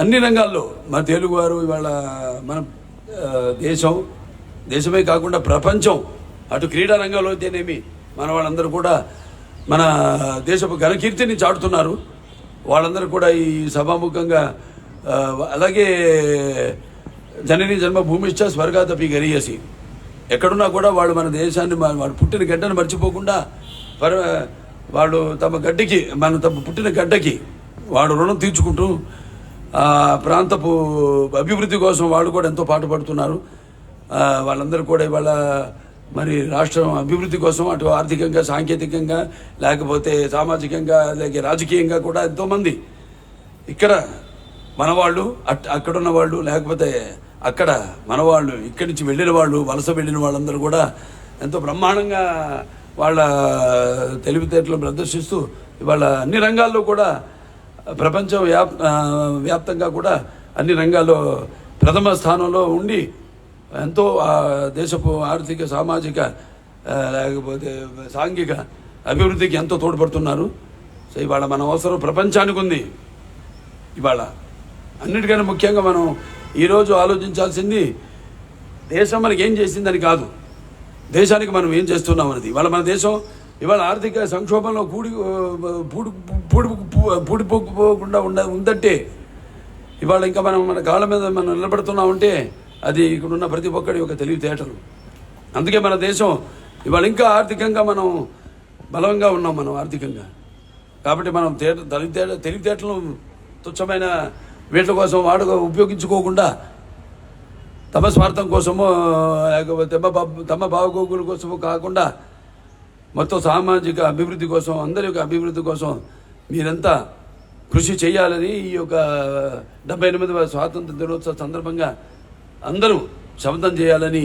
అన్ని రంగాల్లో మన తెలుగువారు ఇవాళ మన దేశమే కాకుండా ప్రపంచం, అటు క్రీడా రంగంలో అయితేనేమి మన వాళ్ళందరూ కూడా మన దేశపు ఘనకీర్తిని చాటుతున్నారు. వాళ్ళందరూ కూడా ఈ సభాముఖంగా అలాగే జనని జన్మభూమిష్ట స్వర్గాదపి గరీయసి, ఎక్కడున్నా కూడా వాళ్ళు మన దేశాన్ని వాడు పుట్టిన గడ్డను మర్చిపోకుండా వాళ్ళు తమ పుట్టిన గడ్డకి వాడు రుణం తీర్చుకుంటూ ఆ ప్రాంతపు అభివృద్ధి కోసం వాళ్ళు కూడా ఎంతో పాటుపడుతున్నారు. వాళ్ళందరూ కూడా ఇవాళ మరి రాష్ట్రం అభివృద్ధి కోసం అటు ఆర్థికంగా, సాంకేతికంగా, లేకపోతే సామాజికంగా, లేక రాజకీయంగా కూడా ఎంతోమంది ఇక్కడ మనవాళ్ళు, అక్కడున్న వాళ్ళు, లేకపోతే అక్కడ మనవాళ్ళు, ఇక్కడి నుంచి వెళ్ళిన వాళ్ళు, వలస వెళ్ళిన వాళ్ళందరూ కూడా ఎంతో బ్రహ్మాండంగా వాళ్ళ తెలివితేటలు ప్రదర్శిస్తూ ఇవాళ అన్ని రంగాల్లో కూడా ప్రపంచం వ్యాప్తంగా కూడా అన్ని రంగాల్లో ప్రథమ స్థానంలో ఉండి ఎంతో దేశపు ఆర్థిక, సామాజిక, లేకపోతే సాంఘిక అభివృద్ధికి ఎంతో తోడ్పడుతున్నారు. సో ఇవాళ మన అవసరం ప్రపంచానికి ఉంది. ఇవాళ అన్నిటికన్నా ముఖ్యంగా మనం ఈరోజు ఆలోచించాల్సింది దేశం మనకి ఏం చేసిందని కాదు, దేశానికి మనం ఏం చేస్తున్నాం అనేది. ఇవాళ మన దేశం ఇవాళ ఆర్థిక సంక్షోభంలో పూడిపోకుండా ఉందంటే ఇవాళ ఇంకా మన కాళ్ళ మీద మనం నిలబడుతున్నామంటే అది ఇక్కడున్న ప్రతి ఒక్కడి యొక్క తెలివితేటలు. అందుకే మన దేశం ఇవాళ ఇంకా ఆర్థికంగా మనం బలంగా ఉన్నాం. మనం ఆర్థికంగా కాబట్టి మనం తెలివితేటలు తుచ్చమైన వీటి కోసం ఉపయోగించుకోకుండా తమ స్వార్థం కోసమో లేకపోతే తమ బాగోగుల కోసమో కాకుండా మొత్తం సామాజిక అభివృద్ధి కోసం, అందరి యొక్క అభివృద్ధి కోసం మీరంతా కృషి చేయాలని ఈ యొక్క 78వ స్వాతంత్ర దినోత్సవ సందర్భంగా అందరూ శపథం చేయాలని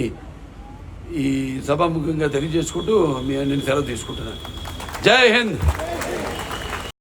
ఈ సభాముఖంగా తెలియజేసుకుంటూ నేను సెలవు తీసుకుంటున్నాను. జై హింద్.